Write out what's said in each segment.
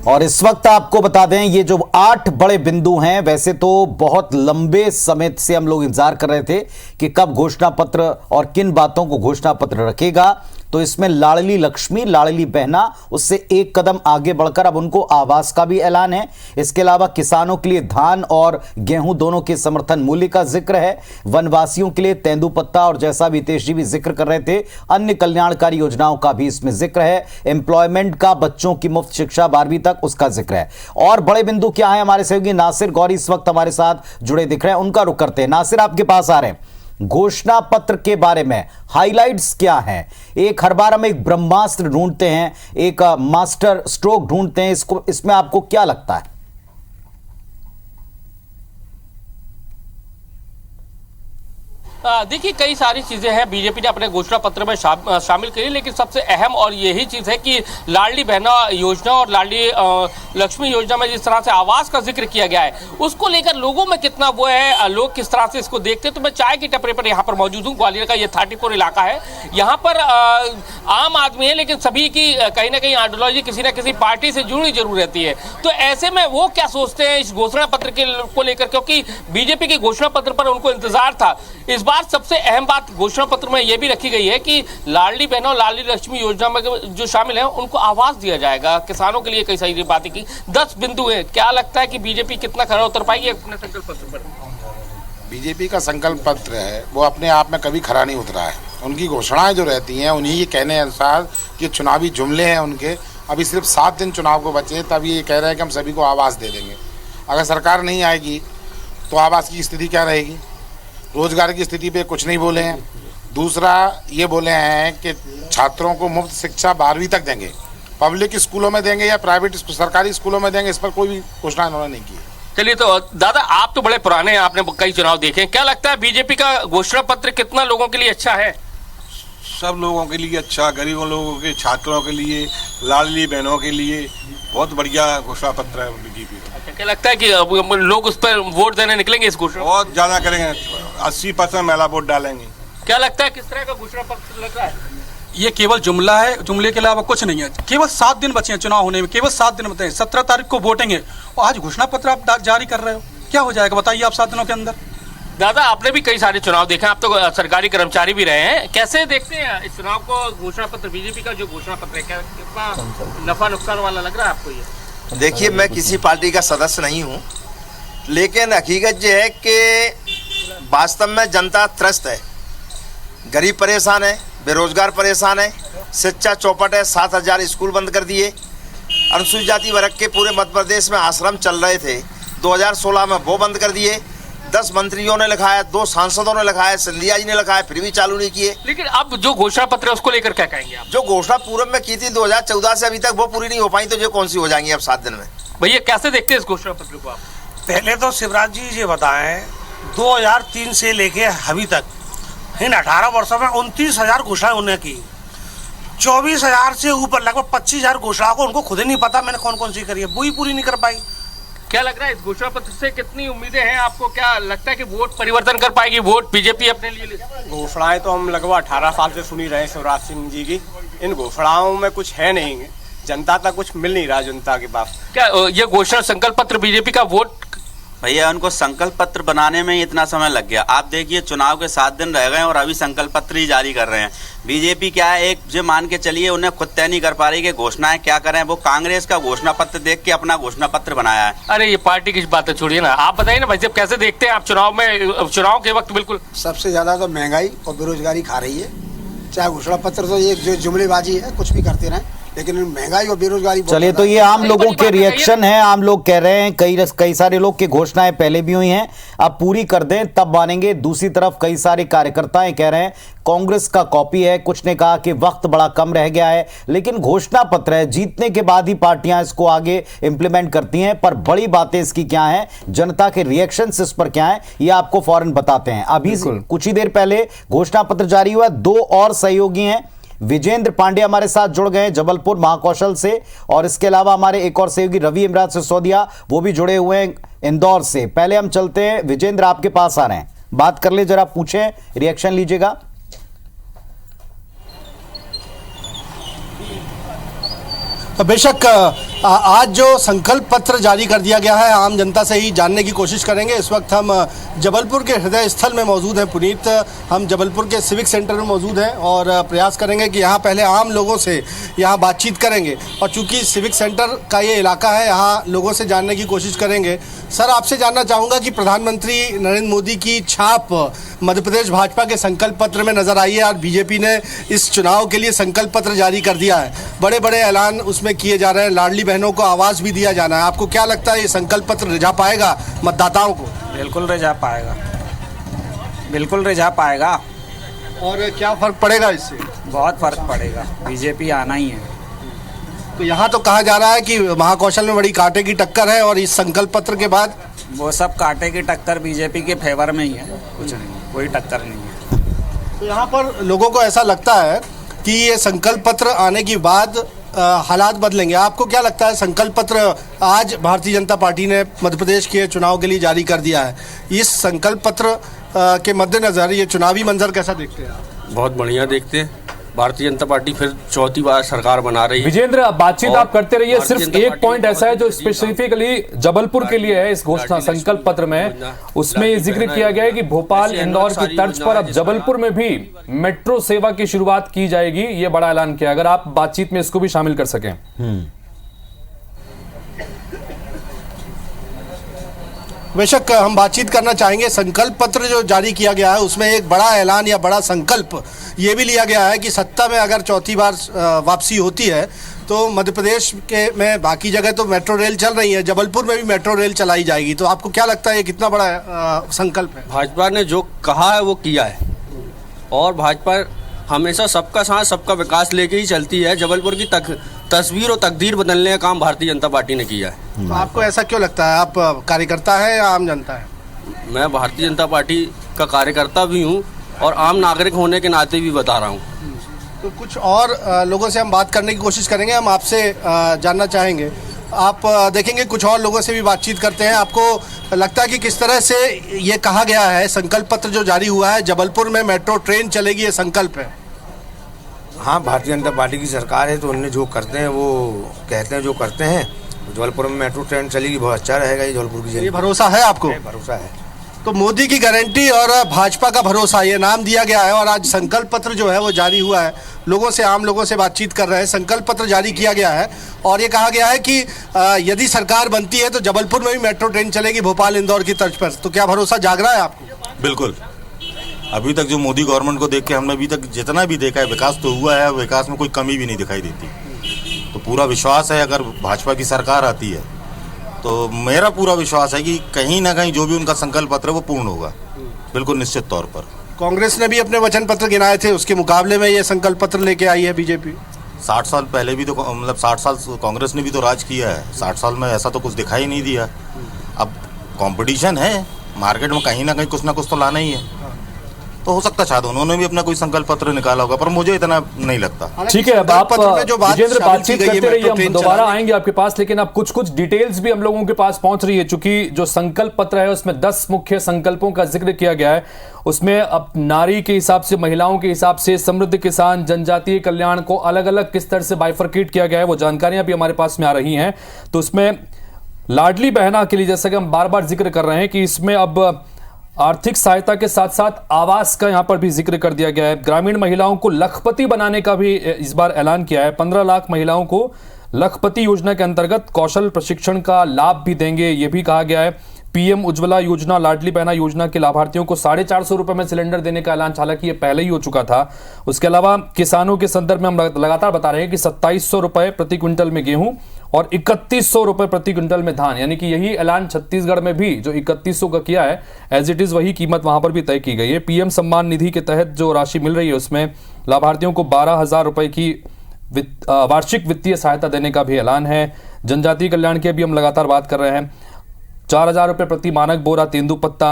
और इस वक्त आपको बता दें ये जो 8 बड़े बिंदु हैं, वैसे तो बहुत लंबे समय से हम लोग इंतजार कर रहे थे कि कब घोषणा पत्र और किन बातों को घोषणा पत्र रखेगा। तो इसमें लाडली लक्ष्मी, लाडली बहना, उससे एक कदम आगे बढ़कर अब उनको आवास का भी ऐलान है। इसके अलावा किसानों के लिए धान और गेहूं दोनों के समर्थन मूल्य का जिक्र है। वनवासियों के लिए तेंदुपत्ता और जैसा भी हितेश जी भी जिक्र कर रहे थे, अन्य कल्याणकारी योजनाओं का भी इसमें जिक्र है। एम्प्लॉयमेंट का, बच्चों की मुफ्त शिक्षा 12वीं तक, उसका जिक्र है। और बड़े बिंदु क्या है, हमारे सहयोगी नासिर गौरी इस वक्त हमारे साथ जुड़े दिख रहे हैं, उनका रुख करते हैं। नासिर, आपके पास आ रहे हैं। घोषणा पत्र के बारे में हाइलाइट्स क्या हैं? एक हर बार हम एक ब्रह्मास्त्र ढूंढते हैं, एक मास्टर स्ट्रोक ढूंढते हैं, इसमें आपको क्या लगता है? देखिए, कई सारी चीजें हैं बीजेपी ने अपने घोषणा पत्र में शामिल करी, लेकिन सबसे अहम और यही चीज है कि लाडली बहना योजना और लाडली लक्ष्मी योजना में जिस तरह से आवास का जिक्र किया गया है, उसको लेकर लोगों में कितना वो है, लोग किस तरह से इसको देखते हैं। तो मैं चाय की टपरी पर यहाँ पर मौजूद हूँ। ग्वालियर का ये 34 इलाका है। यहाँ पर आम आदमी है, लेकिन सभी की कहीं ना कहीं आइडियोलॉजी किसी न किसी पार्टी से जुड़ी जरूर रहती है। तो ऐसे में वो क्या सोचते हैं इस घोषणा पत्र को लेकर, क्योंकि बीजेपी के घोषणा पत्र पर उनको इंतजार था। इस बार सबसे अहम बात घोषणा पत्र में यह भी रखी गई है कि लाडली बहनों और लाडली लक्ष्मी योजना में जो शामिल हैं उनको आवास दिया जाएगा। किसानों के लिए कई सारी बातें की, 10 बिंदु हैं। क्या लगता है कि बीजेपी कितना खरा उतर पाएगी अपने संकल्प पत्र पर? बीजेपी का संकल्प पत्र है वो अपने आप में कभी खरा नहीं उतरा है। उनकी घोषणाएं जो रहती हैं उन्हीं के कहने अनुसार कि चुनावी जुमले हैं उनके। अभी सिर्फ 7 दिन चुनाव को बचे, तब ये कह रहे हैं कि हम सभी को आवास दे देंगे। अगर सरकार नहीं आएगी तो आवास की स्थिति क्या रहेगी? रोजगार की स्थिति पे कुछ नहीं बोले हैं। दूसरा ये बोले हैं कि छात्रों को मुफ्त शिक्षा 12वीं तक देंगे, पब्लिक स्कूलों में देंगे या प्राइवेट सरकारी स्कूलों में देंगे, इस पर कोई भी घोषणा उन्होंने नहीं की है। चलिए, तो दादा आप तो बड़े पुराने हैं, आपने कई चुनाव देखे हैं। क्या लगता है बीजेपी का घोषणा पत्र कितना लोगों के लिए अच्छा है? सब लोगों के लिए अच्छा, गरीबों लोगों के, छात्रों के लिए, लाडली बहनों के लिए बहुत बढ़िया घोषणा पत्र है बीजेपी का। क्या लगता है कि लोग उस पर वोट देने निकलेंगे? इस घोषणा बहुत ज्यादा करेंगे, 80% महिला वोट डालेंगे। क्या लगता है किस तरह का घोषणा पत्र लग रहा है? ये केवल जुमला है, जुमले के अलावा कुछ नहीं है। केवल 7 दिन बचे हैं चुनाव होने में, केवल 7 दिन बचे हैं। 17 तारीख को वोटेंगे और आज घोषणा पत्र आप जारी कर रहे हो। क्या हो जाएगा बताइए आप 7 दिनों के अंदर? दादा, आपने भी कई सारे चुनाव देखे, आप तो सरकारी कर्मचारी भी रहे हैं। कैसे देखते हैं इस चुनाव को? घोषणा पत्र बीजेपी का जो घोषणा पत्र है, क्या कितना नफा नुकसान वाला लग रहा है आपको ये? देखिए, मैं किसी पार्टी का सदस्य नहीं हूँ, लेकिन हकीकत ये है कि वास्तव में जनता त्रस्त है। गरीब परेशान है, बेरोजगार परेशान है, शिक्षा चौपट है। 7000 स्कूल बंद कर दिए। अनुसूचित जाति वर्ग के पूरे मध्य प्रदेश में आश्रम चल रहे थे, 2016 में वो बंद कर दिए। 10 मंत्रियों ने लिखा है, 2 सांसदों ने लिखा है, सिंधिया जी ने लिखा है, फिर भी चालू नहीं किए। लेकिन अब जो घोषणा पत्र है उसको लेकर क्या कहेंगे आप? जो घोषणा पूर्व में की थी 2014 से अभी तक वो पूरी नहीं हो पाई, तो जो कौन सी हो जाएंगी अब 7 दिन में? भैया, कैसे देखते हैं इस घोषणा पत्र को आप? पहले तो शिवराज जी ये बताएं, 2003 से लेके अभी तक इन 18 वर्षों में 29,000 घोषणाएं उन्हें की। 24,000 से ऊपर लगभग 25,000 घोषणाओं को उनको खुद ही नहीं पता मैंने कौन कौन सी करी है, वो ही पूरी नहीं कर पाई। क्या लग रहा है इस घोषणा पत्र से कितनी उम्मीदें हैं आपको? क्या लगता है कि वोट परिवर्तन कर पाएगी, वोट बीजेपी अपने लिए? घोषणाएं तो हम लगभग 18 साल से सुनी रहे शिवराज सिंह जी की। इन घोषणाओं में कुछ है नहीं, जनता तक कुछ मिल नहीं रहा जनता के पास। क्या ये घोषणा संकल्प पत्र बीजेपी का वोट? भैया, उनको संकल्प पत्र बनाने में इतना समय लग गया। आप देखिए, चुनाव के 7 दिन रह गए और अभी संकल्प पत्र ही जारी कर रहे हैं। बीजेपी क्या है, एक जो मान के चलिए उन्हें खुद तय नहीं कर पा रही कि घोषणाएं क्या करें। वो कांग्रेस का घोषणा पत्र देख के अपना घोषणा पत्र बनाया है। अरे ये पार्टी की बातें छोड़िए ना, आप बताइए ना भाई साहब, कैसे देखते हैं आप चुनाव में, चुनाव के वक्त? बिल्कुल सबसे ज्यादा तो महंगाई और बेरोजगारी खा रही है। चाहे घोषणा पत्र तो एक जो जुमलेबाजी है, कुछ भी करते रहें, लेकिन महंगाई और बेरोजगारी। चलिए, तो ये आम लोगों के रिएक्शन है। आम लोग कह रहे हैं, कई सारे लोग की घोषणाएं पहले भी हुई हैं, अब पूरी कर दें तब मानेंगे। दूसरी तरफ कई सारे कार्यकर्ताएं कह रहे हैं कांग्रेस का कॉपी है। कुछ ने कहा कि वक्त बड़ा कम रह गया है, लेकिन घोषणा पत्र है, जीतने के बाद ही पार्टियां इसको आगे इंप्लीमेंट करती हैं। पर बड़ी बातें इसकी क्या हैं, जनता के रिएक्शन इस पर क्या है, ये आपको फौरन बताते हैं। अभी कुछ ही देर पहले घोषणा पत्र जारी हुआ। 2 और सहयोगी हैं, विजेंद्र पांडे हमारे साथ जुड़ गए जबलपुर महाकौशल से, और इसके अलावा हमारे एक और सहयोगी रवि इमरान सिसोदिया, वो भी जुड़े हुए हैं इंदौर से। पहले हम चलते हैं, विजेंद्र आपके पास आ रहे हैं, बात कर ले जरा, पूछें, रिएक्शन लीजिएगा। बेशक आज जो संकल्प पत्र जारी कर दिया गया है, आम जनता से ही जानने की कोशिश करेंगे। इस वक्त हम जबलपुर के हृदय स्थल में मौजूद हैं। पुनीत, हम जबलपुर के सिविक सेंटर में मौजूद हैं और प्रयास करेंगे कि यहाँ पहले आम लोगों से यहाँ बातचीत करेंगे। और चूंकि सिविक सेंटर का ये इलाका है, यहाँ लोगों से जानने की कोशिश करेंगे। सर, आपसे जानना चाहूँगा कि प्रधानमंत्री नरेंद्र मोदी की छाप मध्य प्रदेश भाजपा के संकल्प पत्र में नजर आई है और बीजेपी ने इस चुनाव के लिए संकल्प पत्र जारी कर दिया है। बड़े बड़े ऐलान उसमें किए जा रहे हैं, लाडली बहनों को आवाज भी दिया जाना है। आपको क्या लगता है ये संकल्प पत्र रिझा पाएगा मतदाताओं को? बिल्कुल रिझा पाएगा, बिल्कुल रिझा पाएगा। और क्या फर्क पड़ेगा इससे? बहुत फर्क पड़ेगा, बीजेपी आना ही है। तो यहाँ तो कहा जा रहा है कि महाकौशल में बड़ी कांटे की टक्कर है और इस संकल्प पत्र के बाद वो सब कांटे की टक्कर बीजेपी के फेवर में ही है, कुछ नहीं, कोई टक्कर नहीं है। तो यहाँ पर लोगों को ऐसा लगता है कि ये संकल्प पत्र आने के बाद हालात बदलेंगे। आपको क्या लगता है? संकल्प पत्र आज भारतीय जनता पार्टी ने मध्य प्रदेश के चुनाव के लिए जारी कर दिया है। इस संकल्प पत्र के मद्देनजर ये चुनावी मंजर कैसा देखते हैं आप? बहुत बढ़िया देखते हैं। भारतीय जनता पार्टी फिर चौथी बार सरकार बना रही है। विजेंद्र, बातचीत आप करते रहिए। सिर्फ एक पॉइंट ऐसा है जो स्पेसिफिकली जबलपुर के लिए है इस घोषणा संकल्प पत्र में, उसमें ये जिक्र किया गया है कि भोपाल इंदौर की तर्ज पर अब जबलपुर में भी मेट्रो सेवा की शुरुआत की जाएगी। ये बड़ा ऐलान किया। अगर आप बातचीत में इसको भी शामिल कर सकें। बेशक हम बातचीत करना चाहेंगे। संकल्प पत्र जो जारी किया गया है उसमें एक बड़ा ऐलान या बड़ा संकल्प ये भी लिया गया है कि सत्ता में अगर चौथी बार वापसी होती है तो मध्य प्रदेश के में बाकी जगह तो मेट्रो रेल चल रही है, जबलपुर में भी मेट्रो रेल चलाई जाएगी। तो आपको क्या लगता है ये कितना बड़ा संकल्प है? भाजपा ने जो कहा है वो किया है और भाजपा हमेशा सबका साथ सबका विकास लेके ही चलती है। जबलपुर की तस्वीर और तकदीर बदलने का काम भारतीय जनता पार्टी ने किया है। तो आपको ऐसा क्यों लगता है? आप कार्यकर्ता है या आम जनता है? मैं भारतीय जनता पार्टी का कार्यकर्ता भी हूँ और आम नागरिक होने के नाते भी बता रहा हूँ। तो कुछ और लोगों से हम बात करने की कोशिश करेंगे। हम आपसे जानना चाहेंगे, आप देखेंगे कुछ और लोगों से भी बातचीत करते हैं। आपको लगता है कि किस तरह से ये कहा गया है, संकल्प पत्र जो जारी हुआ है, जबलपुर में मेट्रो ट्रेन चलेगी, ये संकल्प है? हाँ, भारतीय जनता पार्टी की सरकार है तो उन्हें जो करते हैं वो कहते हैं, जो करते हैं। जबलपुर में मेट्रो ट्रेन चलेगी, बहुत अच्छा रहेगा ये जबलपुर की जनता। ये भरोसा है आपको? भरोसा है। तो मोदी की गारंटी और भाजपा का भरोसा, ये नाम दिया गया है और आज संकल्प पत्र जो है वो जारी हुआ है। लोगों से, आम लोगों से बातचीत कर रहे हैं। संकल्प पत्र जारी किया गया है और ये कहा गया है कि यदि सरकार बनती है तो जबलपुर में भी मेट्रो ट्रेन चलेगी, भोपाल इंदौर की तर्ज पर। तो क्या भरोसा जाग रहा है आपको? बिल्कुल। अभी तक जो मोदी गवर्नमेंट को देख के हमने अभी तक जितना भी देखा है, विकास तो हुआ है, विकास में कोई कमी भी नहीं दिखाई देती। तो पूरा विश्वास है अगर भाजपा की सरकार आती है तो मेरा पूरा विश्वास है कि कहीं ना कहीं जो भी उनका संकल्प पत्र है वो पूर्ण होगा, बिल्कुल निश्चित तौर पर। कांग्रेस ने भी अपने वचन पत्र गिनाए थे, उसके मुकाबले में ये संकल्प पत्र लेके आई है बीजेपी। 60 साल पहले भी तो मतलब 60 साल कांग्रेस ने भी तो राज किया है। 60 साल में ऐसा तो कुछ दिखाई नहीं दिया। अब कंपटीशन है मार्केट में, कहीं ना कुछ तो लाना ही है। तो हो सकता शायद उन्होंने भी अपना कोई संकल्प पत्र निकाला होगा, पर मुझे इतना नहीं लगता। ठीक है, अब आप विजेंद्र बातचीत करते रहिए, हम दोबारा आएंगे आपके पास। लेकिन अब कुछ डिटेल्स भी हम लोगों के पास पहुंच रही है, चूंकि जो संकल्प पत्र है उसमें 10 मुख्य संकल्पों का जिक्र किया गया है। उसमें अब नारी के हिसाब से, महिलाओं के हिसाब से, समृद्ध किसान, जनजातीय कल्याण को अलग अलग किस तरह से बाइफरकेट किया गया है, वो जानकारियां भी हमारे पास में आ रही हैं। तो उसमें लाडली बहना के लिए, जैसा कि हम बार बार जिक्र कर रहे हैं, कि इसमें अब आर्थिक सहायता के साथ साथ आवास का यहां पर भी जिक्र कर दिया गया है। ग्रामीण महिलाओं को लखपति बनाने का भी इस बार ऐलान किया है। 15 लाख महिलाओं को लखपति योजना के अंतर्गत कौशल प्रशिक्षण का लाभ भी देंगे, ये भी कहा गया है। पीएम उज्ज्वला योजना, लाडली बहना योजना के लाभार्थियों को 450 रुपए में सिलेंडर देने का ऐलान, हालांकि ये पहले ही हो चुका था। उसके अलावा किसानों के संदर्भ में हम लगातार बता रहे हैं कि 2700 रुपए प्रति क्विंटल में गेहूं और 3100 रुपए प्रति क्विंटल में धान, यानी कि यही ऐलान छत्तीसगढ़ में भी जो 3100 का किया है, एज इट इज वही कीमत वहां पर भी तय की गई है। पीएम सम्मान निधि के तहत जो राशि मिल रही है उसमें लाभार्थियों को 12,000 रुपए की वार्षिक वित्तीय सहायता देने का भी ऐलान है। जनजातीय कल्याण की भी हम लगातार बात कर रहे हैं। 4,000 रुपए प्रति मानक बोरा तेंदुपत्ता,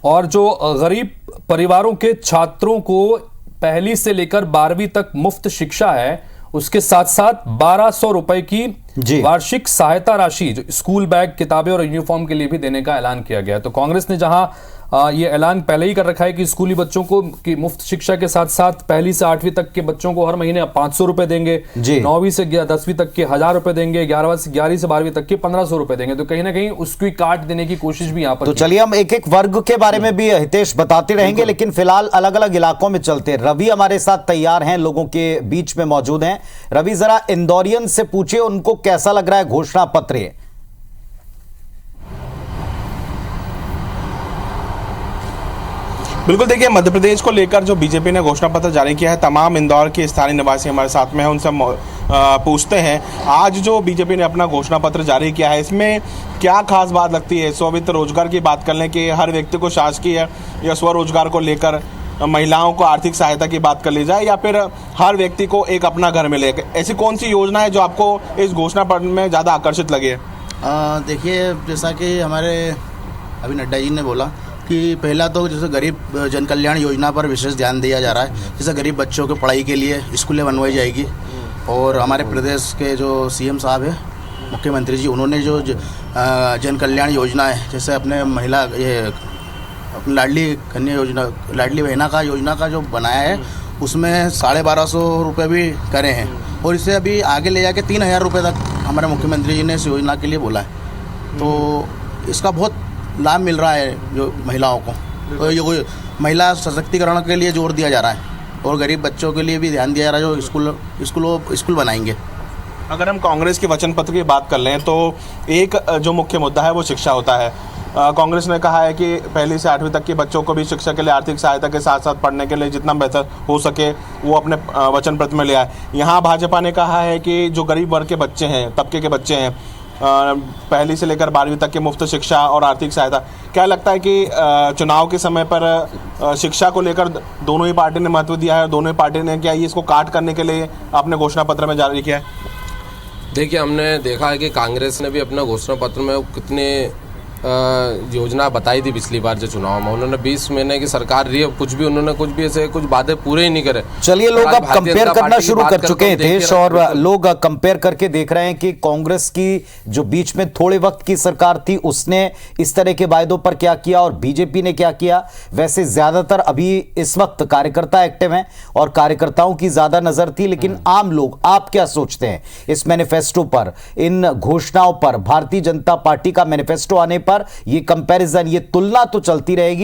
और जो गरीब परिवारों के छात्रों को पहली से लेकर 12वीं तक मुफ्त शिक्षा है, उसके साथ साथ 1200 रुपए की वार्षिक सहायता राशि जो स्कूल बैग, किताबें और यूनिफॉर्म के लिए भी देने का ऐलान किया गया। तो कांग्रेस ने जहां ये ऐलान पहले ही कर रखा है कि स्कूली बच्चों को कि मुफ्त शिक्षा के साथ साथ पहली से 8वीं तक के बच्चों को हर महीने 500 रुपए देंगे, 9वीं से 10वीं तक के 1000 रुपए देंगे, 11वीं से 12वीं तक के 1500 रुपए देंगे। तो कहीं ना कहीं उसकी काट देने की कोशिश भी यहाँ पर। तो चलिए हम एक एक वर्ग के बारे में भी हितेश बताते रहेंगे, लेकिन फिलहाल अलग अलग इलाकों में चलते हैं। रवि हमारे साथ तैयार हैं, लोगों के बीच में मौजूद हैं। रवि, जरा इंदौरियन से पूछे उनको कैसा लग रहा है घोषणा पत्र। बिल्कुल, देखिए मध्य प्रदेश को लेकर जो बीजेपी ने घोषणा पत्र जारी किया है, तमाम इंदौर के स्थानीय निवासी हमारे साथ में हैं, उनसे पूछते हैं आज जो बीजेपी ने अपना घोषणा पत्र जारी किया है इसमें क्या खास बात लगती है। स्ववित्त रोजगार की बात कर लें कि हर व्यक्ति को शासकीय या स्वरोजगार को लेकर, महिलाओं को आर्थिक सहायता की बात कर ली जाए, या फिर हर व्यक्ति को एक अपना घर मिले, ऐसी कौन सी योजना है जो आपको इस घोषणा पत्र में ज़्यादा आकर्षित लगी है? देखिए, जैसा कि हमारे अभी नड्डा जी ने बोला कि पहला तो जैसे गरीब जन कल्याण योजना पर विशेष ध्यान दिया जा रहा है। जैसे गरीब बच्चों की पढ़ाई के लिए स्कूलें बनवाई जाएगी, और हमारे प्रदेश के जो सीएम साहब है, मुख्यमंत्री जी, उन्होंने जो जन कल्याण योजना है, जैसे अपने महिला ये अपनी लाडली कन्या योजना, लाडली बहना का योजना का जो बनाया है, उसमें 1250 रुपये भी करे हैं, और इसे अभी आगे ले जाके 3000 रुपये तक हमारे मुख्यमंत्री जी ने इस योजना के लिए बोला है। तो इसका बहुत लाभ मिल रहा है जो महिलाओं को, तो ये महिला सशक्तिकरण के लिए जोर दिया जा रहा है, और गरीब बच्चों के लिए भी ध्यान दिया जा रहा है जो स्कूल बनाएंगे। अगर हम कांग्रेस के वचन पत्र की बात कर लें तो एक जो मुख्य मुद्दा है वो शिक्षा होता है। कांग्रेस ने कहा है कि पहली से 8वीं तक के बच्चों को भी शिक्षा के लिए आर्थिक सहायता के साथ साथ पढ़ने के लिए जितना बेहतर हो सके वो अपने वचन पत्र में लिया है। यहाँ भाजपा ने कहा है कि जो गरीब वर्ग के बच्चे हैं, तबके के बच्चे हैं, पहली से लेकर 12वीं तक के मुफ्त शिक्षा और आर्थिक सहायता। क्या लगता है कि चुनाव के समय पर शिक्षा को लेकर दोनों ही पार्टी ने महत्व दिया है, दोनों ही पार्टी ने क्या इसको काट करने के लिए अपने घोषणा पत्र में जारी किया है? देखिए, हमने देखा है कि कांग्रेस ने भी अपना घोषणा पत्र में कितने योजना बताई थी पिछली बार जो चुनाव में। उन्होंने 20 महीने की सरकार रही है, कुछ भी ऐसे कुछ वादे पूरे ही नहीं करे। चलिए, लोग अब कंपेयर करना शुरू कर चुके हैं देश, और लोग कंपेयर करके देख रहे हैं कि कांग्रेस की जो बीच में थोड़े वक्त की सरकार थी उसने इस तरह के वायदों पर क्या किया और बीजेपी ने क्या किया। वैसे ज्यादातर अभी इस वक्त कार्यकर्ता एक्टिव हैं और कार्यकर्ताओं की ज्यादा नजर थी, लेकिन आम लोग आप क्या सोचते हैं इस मैनिफेस्टो पर, इन घोषणाओं पर? भारतीय जनता पार्टी का मैनिफेस्टो आने पर ये कंपैरिजन, ये तुलना तो चलती रहेगी।